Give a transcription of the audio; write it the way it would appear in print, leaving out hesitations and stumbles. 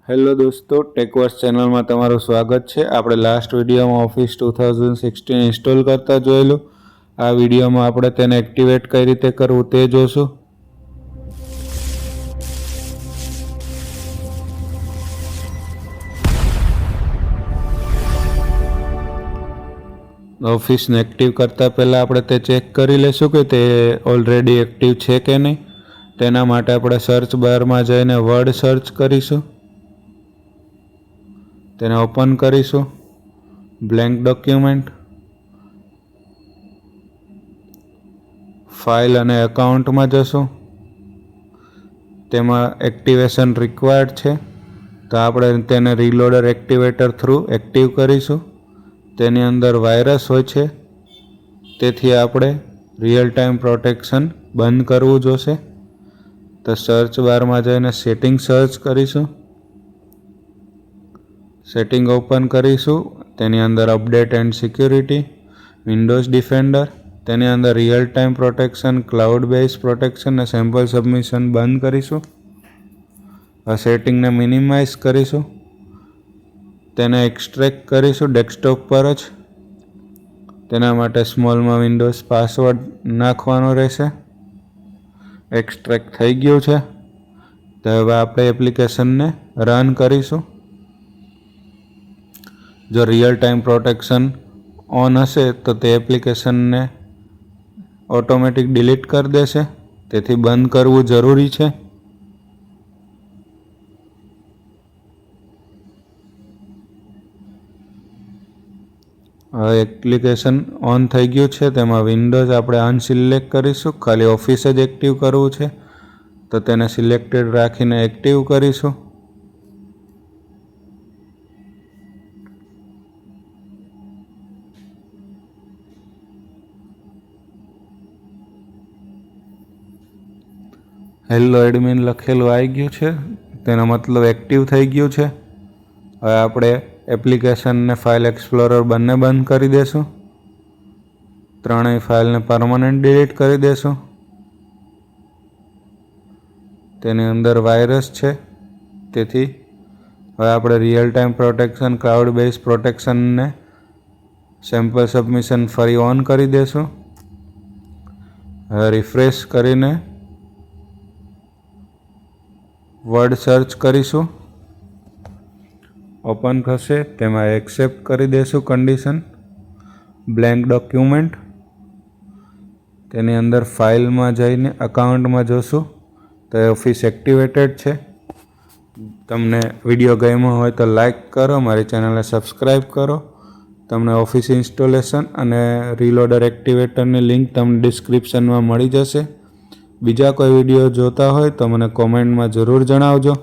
Hello દોસ્તો, ટેકવર્સ ચેનલમાં તમારું સ્વાગત છે। આપણે લાસ્ટ વિડીયોમાં ઓફિસ 2016 ઇન્સ્ટોલ કરતા જોયેલું। આ વિડીયોમાં આપણે તેને એક્ટિવેટ કઈ રીતે કરવું તે જોશું। ઓફિસને એક્ટિવ કરતા પહેલાં આપણે તે ચેક કરી લેશું કે તે ઓલરેડી એક્ટિવ છે કે નહીં। તેના માટે આપણે સર્ચ બારમાં જઈને વર્ડ સર્ચ કરીશું, તેને ઓપન કરીશું। બ્લેન્ક ડોક્યુમેન્ટ, ફાઇલ અને એકાઉન્ટમાં જશું। તેમાં એક્ટિવેશન રિક્વાયર્ડ છે, તો આપણે તેને રીલોડર એક્ટિવેટર થ્રુ એક્ટિવ કરીશું। તેની અંદર વાયરસ હોય છે, તેથી આપણે રિયલ ટાઈમ પ્રોટેક્શન બંધ કરવું જોશે। તો સર્ચ બારમાં જઈને સેટિંગ સર્ચ કરીશું, સેટિંગ ઓપન કરીશું। તેની અંદર update and security, Windows defender, તેની અંદર real time protection, cloud base protection અને સેમ્પલ સબમિશન બંધ કરીશું। આ સેટિંગને મિનિમાઇઝ કરીશું, તેને એક્સ્ટ્રેક્ટ કરીશું ડેસ્કટોપ પર જ। તેના માટે સ્મોલમાં વિન્ડોઝ પાસવર્ડ નાખવાનો રહેશે। એક્સ્ટ્રેક્ટ થઈ ગયું છે, તો હવે આપણે એપ્લિકેશનને રન કરીશું। જો રિયલ ટાઈમ પ્રોટેક્શન ઓન હશે તો તે એપ્લિકેશનને ઓટોમેટિક ડિલીટ કરી દેશે, તેથી બંધ કરવું જરૂરી છે। હવે એપ્લિકેશન ઓન થઈ ગયું છે, તેમાં વિન્ડોઝ આપણે અનસિલેક્ટ કરીશું, ખાલી ઓફિસ જ એક્ટિવ કરવું છે તો તેને સિલેક્ટેડ રાખીને એક્ટિવ કરીશું। હેલો એડમિન લખેલું આવી ગયું છે, તેનો મતલબ એક્ટિવ થઈ ગયું છે। હવે આપણે એપ્લિકેશનને ફાઇલ એક્સપ્લોરર બંને બંધ કરી દેશું, ત્રણેય ફાઇલને પરમનન્ટ ડિલીટ કરી દેશું। તેની અંદર વાયરસ છે, તેથી હવે આપણે real time protection, cloud base પ્રોટેક્શનને સેમ્પલ સબમિશન ફરી ઓન કરી દેશું। હવે રિફ્રેશ કરીને વર્ડ સર્ચ કરીશું, ઓપન થશે, તેમાં એક્સેપ્ટ કરી દેશું કન્ડિશન। બ્લેન્ક ડોક્યુમેન્ટ, તેની અંદર ફાઇલમાં જઈને અકાઉન્ટમાં જોશું તો ઓફિસ એક્ટિવેટેડ છે। તમને વિડીયો ગમ્યો હોય તો લાઈક કરો, મારી ચેનલને સબસ્ક્રાઈબ કરો। તમને ઓફિસ ઇન્સ્ટોલેશન અને રીલોડર એક્ટિવેટરની લિંક તમને ડિસ્ક્રિપ્શનમાં મળી જશે। બીજા કોઈ વિડીયો જોતા હોય તો મને કોમેન્ટમાં જરૂર જણાવજો।